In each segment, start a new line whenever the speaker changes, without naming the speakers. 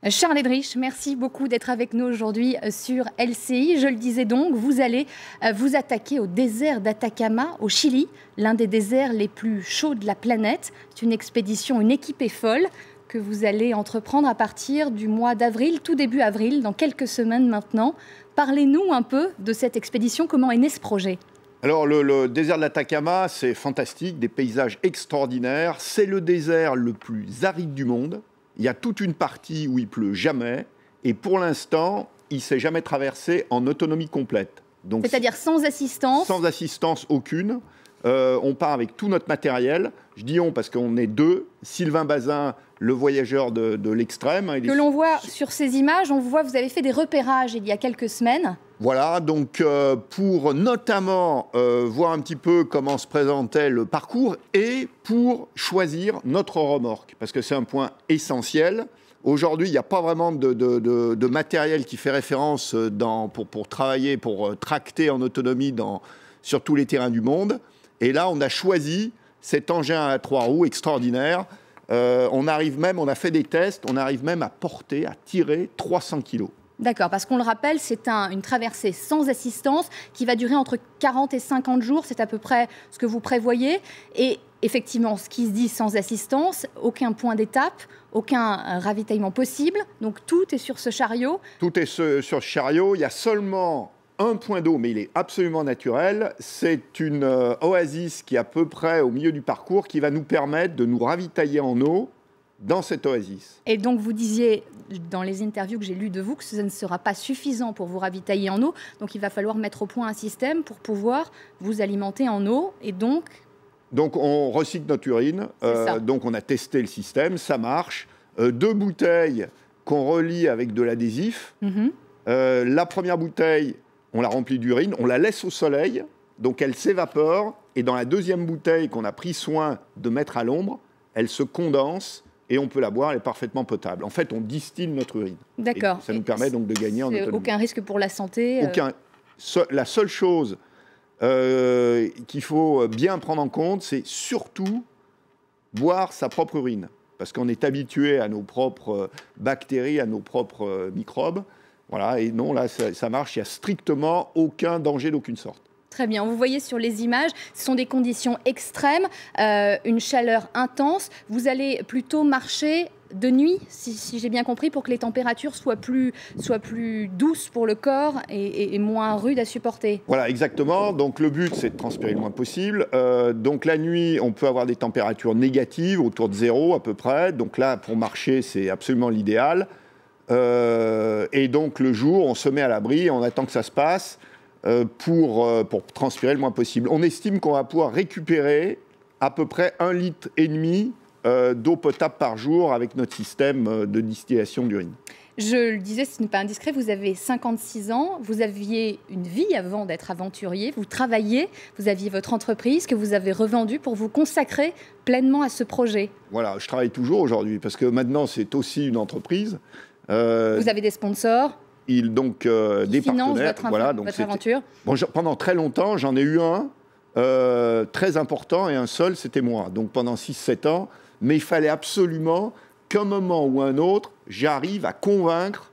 Charles Edrich, merci beaucoup d'être avec nous aujourd'hui sur LCI. Je le disais donc, vous allez vous attaquer au désert d'Atacama, au Chili, l'un des déserts les plus chauds de la planète. C'est une expédition, une équipée folle que vous allez entreprendre à partir du mois d'avril, tout début avril, dans quelques semaines maintenant. Parlez-nous un peu de cette expédition, comment est né ce projet ?
Alors, le désert de l'Atacama, c'est fantastique, des paysages extraordinaires. C'est le désert le plus aride du monde. Il y a toute une partie où il pleut jamais. Et pour l'instant, il ne s'est jamais traversé en autonomie complète.
Donc, c'est-à-dire sans assistance ?
Sans assistance aucune. On part avec tout notre matériel. Je dis on parce qu'on est deux. Sylvain Bazin, le voyageur de l'extrême.
Que l'on voit sur ces images, on voit, vous avez fait des repérages il y a quelques semaines.
Voilà, donc pour notamment voir un petit peu comment se présentait le parcours et pour choisir notre remorque, parce que c'est un point essentiel. Aujourd'hui, il n'y a pas vraiment de matériel qui fait référence pour travailler, pour tracter en autonomie sur tous les terrains du monde. Et là, on a choisi cet engin à 3 roues extraordinaire. On a fait des tests, on arrive même à tirer 300 kilos.
D'accord, parce qu'on le rappelle, c'est une traversée sans assistance qui va durer entre 40 et 50 jours. C'est à peu près ce que vous prévoyez. Et effectivement, ce qui se dit sans assistance, aucun point d'étape, aucun ravitaillement possible. Donc tout est sur ce chariot.
Tout est sur ce chariot. Il y a seulement un point d'eau, mais il est absolument naturel. C'est une oasis qui est à peu près au milieu du parcours qui va nous permettre de nous ravitailler en eau dans cette oasis.
Et donc vous disiez dans les interviews que j'ai lues de vous que ce ne sera pas suffisant pour vous ravitailler en eau. Donc il va falloir mettre au point un système pour pouvoir vous alimenter en eau. Et donc
on recycle notre urine. Donc on a testé le système, ça marche. 2 bouteilles qu'on relie avec de l'adhésif. La première bouteille, on la remplit d'urine, on la laisse au soleil, donc elle s'évapore. Et dans la deuxième bouteille qu'on a pris soin de mettre à l'ombre, elle se condense et on peut la boire, elle est parfément potable. En fait, on distille notre urine.
D'accord.
Et ça nous permet donc de gagner en autonomie.
Aucun risque pour la santé
La seule chose qu'il faut bien prendre en compte, c'est surtout boire sa propre urine. Parce qu'on est habitué à nos propres bactéries, à nos propres microbes. Voilà, et non, là, ça marche. Il n'y a strictement aucun danger d'aucune sorte.
Très bien. Vous voyez sur les images, ce sont des conditions extrêmes, une chaleur intense. Vous allez plutôt marcher de nuit, si j'ai bien compris, pour que les températures soient plus douces pour le corps et moins rudes à supporter.
Voilà, exactement. Donc le but, c'est de transpirer le moins possible. Donc la nuit, on peut avoir des températures négatives, autour de 0 à peu près. Donc là, pour marcher, c'est absolument l'idéal. Et donc le jour, on se met à l'abri, on attend que ça se passe. Pour transpirer le moins possible. On estime qu'on va pouvoir récupérer à peu près 1,5 litre d'eau potable par jour avec notre système de distillation d'urine.
Je le disais, ce n'est pas indiscret, vous avez 56 ans, vous aviez une vie avant d'être aventurier, vous travailliez, vous aviez votre entreprise que vous avez revendue pour vous consacrer pleinement à ce projet.
Voilà, je travaille toujours aujourd'hui parce que maintenant c'est aussi une entreprise.
Vous avez des sponsors ?
Des partenaires.
Votre aventure.
Pendant très longtemps, j'en ai eu un très important et un seul, c'était moi. Donc pendant 6-7 ans, mais il fallait absolument qu'un moment ou un autre, j'arrive à convaincre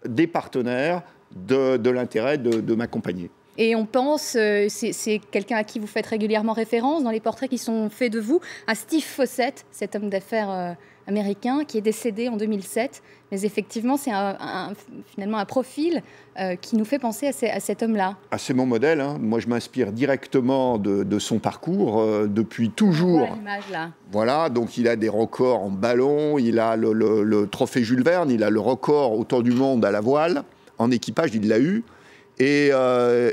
des partenaires de l'intérêt de m'accompagner.
Et on pense, c'est quelqu'un à qui vous faites régulièrement référence dans les portraits qui sont faits de vous, à Steve Fossett, cet homme d'affaires américain qui est décédé en 2007. Mais effectivement, c'est finalement un profil qui nous fait penser à cet homme-là.
Ah, c'est mon modèle. Hein. Moi, je m'inspire directement de son parcours depuis toujours.
Voilà l'image là.
Voilà, donc il a des records en ballon, il a le trophée Jules Verne, il a le record autour du monde à la voile. En équipage, il l'a eu. Et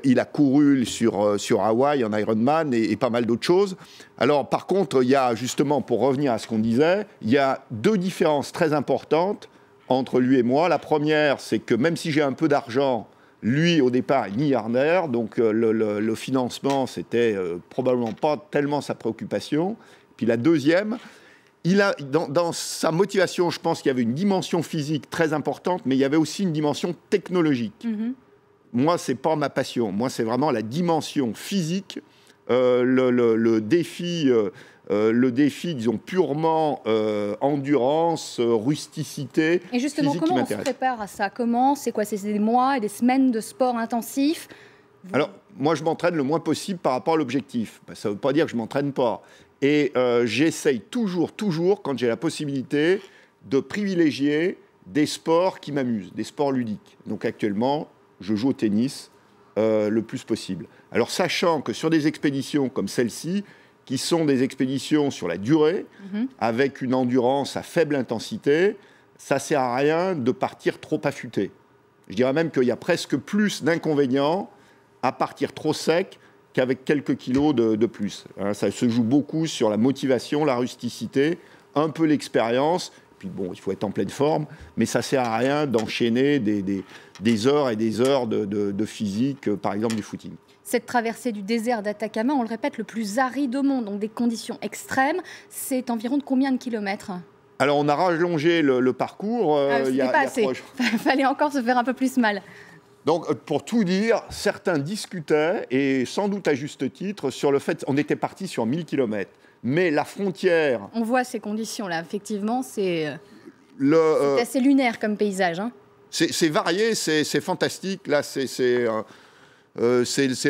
il a couru sur Hawaï en Ironman et pas mal d'autres choses. Alors, par contre, il y a justement, pour revenir à ce qu'on disait, il y a 2 différences très importantes entre lui et moi. La première, c'est que même si j'ai un peu d'argent, lui, au départ, est milliardaire. Donc, le financement, c'était probablement pas tellement sa préoccupation. Puis la deuxième, il a, dans sa motivation, je pense qu'il y avait une dimension physique très importante, mais il y avait aussi une dimension technologique. Moi, ce n'est pas ma passion. Moi, c'est vraiment la dimension physique, le défi le défi, disons, purement endurance, rusticité.
Et justement, comment on se prépare à ça? Comment? C'est quoi? C'est des mois et des semaines de sport intensif?
Alors, moi, je m'entraîne le moins possible par rapport à l'objectif. Ça ne veut pas dire que je ne m'entraîne pas. Et j'essaye toujours, quand j'ai la possibilité, de privilégier des sports qui m'amusent, des sports ludiques. Donc actuellement, je joue au tennis le plus possible. Alors, sachant que sur des expéditions comme celle-ci, qui sont des expéditions sur la durée, avec une endurance à faible intensité, ça ne sert à rien de partir trop affûté. Je dirais même qu'il y a presque plus d'inconvénients à partir trop sec qu'avec quelques kilos de plus. Ça se joue beaucoup sur la motivation, la rusticité, un peu l'expérience. Puis bon, il faut être en pleine forme, mais ça ne sert à rien d'enchaîner des heures et des heures de physique, par exemple du footing.
Cette traversée du désert d'Atacama, on le répète, le plus aride au monde, donc des conditions extrêmes, c'est environ de combien de kilomètres?
Alors, on a rallongé le parcours.
C'était pas assez. Il fallait encore se faire un peu plus mal.
Donc, pour tout dire, certains discutaient, et sans doute à juste titre, sur le fait qu'on était parti sur 1000 km. Mais la frontière...
On voit ces conditions-là, effectivement, c'est assez lunaire comme paysage. Hein.
C'est varié, c'est fantastique. Là, c'est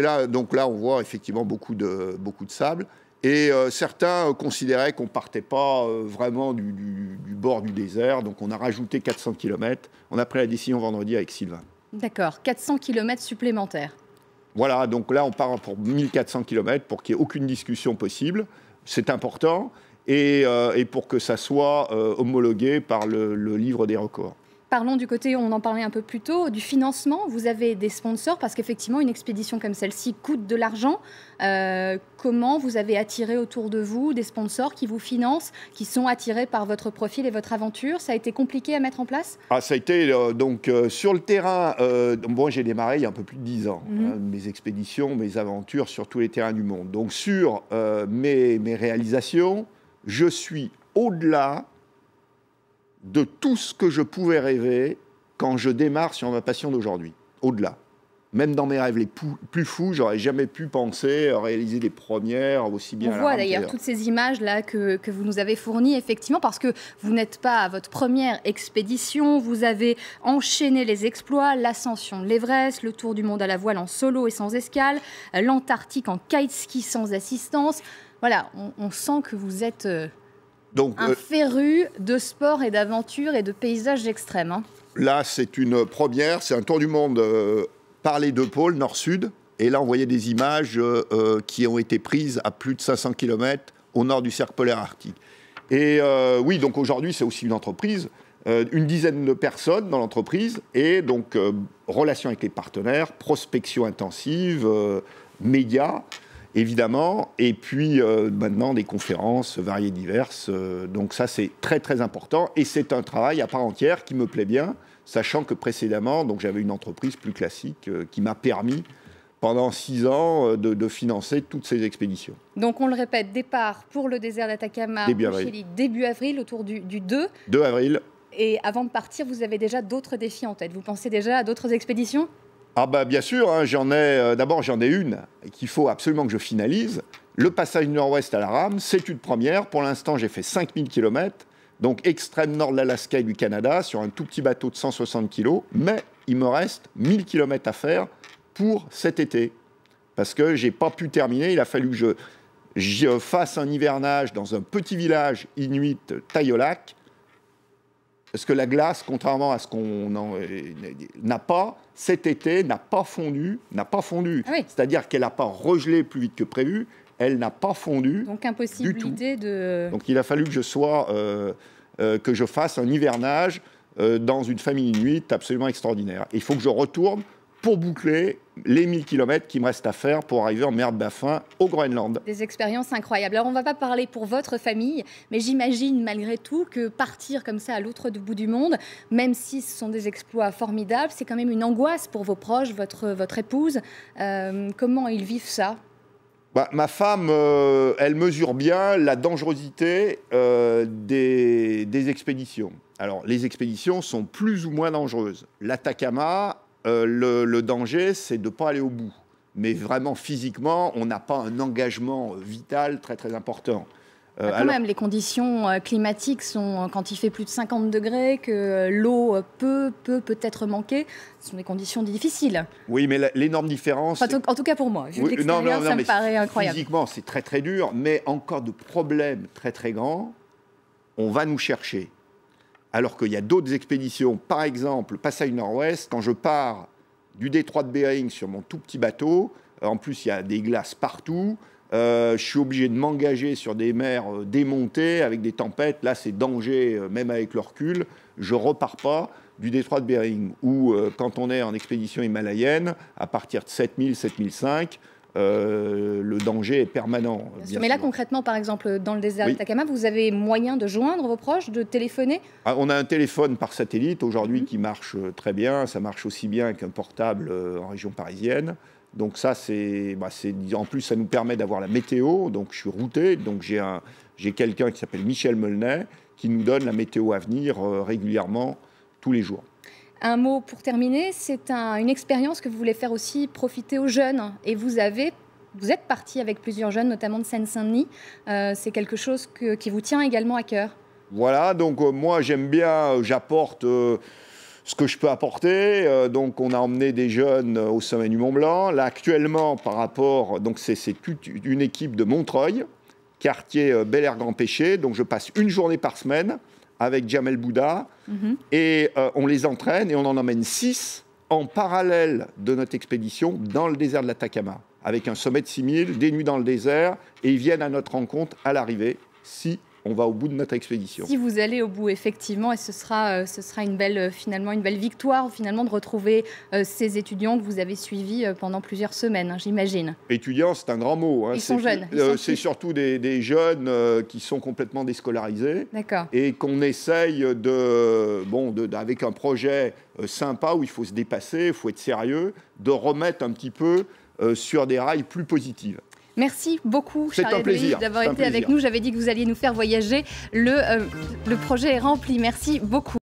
là, donc là, on voit effectivement beaucoup de sable. Et certains considéraient qu'on ne partait pas vraiment du bord du désert. Donc, on a rajouté 400 km. On a pris la décision vendredi avec Sylvain.
D'accord, 400 km supplémentaires.
Voilà, donc là, on part pour 1400 km pour qu'il n'y ait aucune discussion possible. C'est important. Et pour que ça soit homologué par le livre des records.
Parlons du côté, on en parlait un peu plus tôt, du financement. Vous avez des sponsors parce qu'effectivement, une expédition comme celle-ci coûte de l'argent. Comment vous avez attiré autour de vous des sponsors qui vous financent, qui sont attirés par votre profil et votre aventure? Ça a été compliqué à mettre en place?
Ça a été, sur le terrain, moi j'ai démarré il y a un peu plus de 10 ans. Mes expéditions, mes aventures sur tous les terrains du monde. Donc sur mes réalisations, je suis au-delà de tout ce que je pouvais rêver quand je démarre sur ma passion d'aujourd'hui. Au-delà. Même dans mes rêves les plus fous, j'aurais jamais pu penser à réaliser des premières aussi bien.
On voit d'ailleurs toutes ces images-là que vous nous avez fournies, effectivement, parce que vous n'êtes pas à votre première expédition. Vous avez enchaîné les exploits, l'ascension de l'Everest, le tour du monde à la voile en solo et sans escale, l'Antarctique en kiteski sans assistance. Voilà, on sent que vous êtes... un féru de sport et d'aventure et de paysages extrêmes. Hein.
Là, c'est une première, c'est un tour du monde par les deux pôles, nord-sud. Et là, on voyait des images qui ont été prises à plus de 500 km au nord du cercle polaire arctique. Et oui, donc aujourd'hui, c'est aussi une entreprise, une dizaine de personnes dans l'entreprise, et donc relations avec les partenaires, prospection intensive, médias, évidemment, et puis maintenant des conférences variées diverses. Donc ça, c'est très très important, et c'est un travail à part entière qui me plaît bien, sachant que précédemment, donc j'avais une entreprise plus classique qui m'a permis pendant 6 ans de financer toutes ces expéditions.
Donc on le répète, départ pour le désert d'Atacama au Chili, début avril, autour du 2
avril.
Et avant de partir, vous avez déjà d'autres défis en tête. Vous pensez déjà à d'autres expéditions ?
Ah bah bien sûr, hein, d'abord j'en ai une qu'il faut absolument que je finalise. Le passage nord-ouest à la rame, c'est une première. Pour l'instant, j'ai fait 5000 km, donc extrême nord de l'Alaska et du Canada, sur un tout petit bateau de 160 kg. Mais il me reste 1000 km à faire pour cet été. Parce que je n'ai pas pu terminer, il a fallu que je fasse un hivernage dans un petit village inuit taille au lac. Parce que la glace, contrairement à ce qu'on n'a pas, cet été, n'a pas fondu. Ah oui. C'est-à-dire qu'elle n'a pas regelé plus vite que prévu, elle n'a pas fondu.
Donc impossibilité de...
Donc il a fallu que je fasse un hivernage dans une famille inuite absolument extraordinaire. Et il faut que je retourne pour boucler les 1000 km qui me restent à faire pour arriver en mer de Baffin au Groenland.
Des expériences incroyables. Alors on ne va pas parler pour votre famille, mais j'imagine malgré tout que partir comme ça à l'autre bout du monde, même si ce sont des exploits formidables, c'est quand même une angoisse pour vos proches, votre épouse. Comment ils vivent ça ?
Ma femme, elle mesure bien la dangerosité des expéditions. Alors les expéditions sont plus ou moins dangereuses. L'Atacama... le danger, c'est de ne pas aller au bout. Mais vraiment, physiquement, on n'a pas un engagement vital très, très important.
Quand même, les conditions climatiques sont, quand il fait plus de 50 degrés, que l'eau peut-être manquer, ce sont des conditions difficiles.
Oui, mais l'énorme différence...
Enfin, en tout cas pour moi, vu de l'extérieur, ça me paraît incroyable.
Physiquement, c'est très très dur, mais encore de problèmes très très grands, on va nous chercher. Alors qu'il y a d'autres expéditions, par exemple, Passage Nord-Ouest, quand je pars du détroit de Bering sur mon tout petit bateau, en plus il y a des glaces partout, je suis obligé de m'engager sur des mers démontées avec des tempêtes. Là, c'est danger, même avec le recul. Je ne repars pas du détroit de Bering. Ou quand on est en expédition himalayenne, à partir de 7000, 7005, le danger est permanent.
Mais là, concrètement, par exemple, dans le désert d'Atacama, vous avez moyen de joindre vos proches, de téléphoner?
On a un téléphone par satellite aujourd'hui qui marche très bien. Ça marche aussi bien qu'un portable en région parisienne. Donc ça, en plus, ça nous permet d'avoir la météo. Donc je suis routé. Donc j'ai quelqu'un qui s'appelle Michel Melnet qui nous donne la météo à venir régulièrement, tous les jours.
Un mot pour terminer, c'est une expérience que vous voulez faire aussi profiter aux jeunes. Et vous êtes parti avec plusieurs jeunes, notamment de Seine-Saint-Denis. C'est quelque chose qui vous tient également à cœur.
Voilà, donc moi j'aime bien, j'apporte... ce que je peux apporter, donc on a emmené des jeunes au sommet du Mont Blanc. Là actuellement, par rapport, donc c'est toute une équipe de Montreuil, quartier Bel Air Grand Péché. Donc je passe une journée par semaine avec Jamel Bouddha et on les entraîne et on en emmène 6 en parallèle de notre expédition dans le désert de l'Atacama, avec un sommet de 6000, des nuits dans le désert, et ils viennent à notre rencontre à l'arrivée si on va au bout de notre expédition.
Si vous allez au bout, effectivement, et ce sera une belle victoire, finalement, de retrouver ces étudiants que vous avez suivis pendant plusieurs semaines, j'imagine.
Étudiants, c'est un grand mot.
Ils sont jeunes.
C'est surtout des jeunes qui sont complètement déscolarisés.
D'accord.
Et qu'on essaye avec un projet sympa où il faut se dépasser, il faut être sérieux, de remettre un petit peu sur des rails plus positifs.
Merci beaucoup, Charles Edrich, d'avoir été avec nous. J'avais dit que vous alliez nous faire voyager. Le projet est rempli. Merci beaucoup.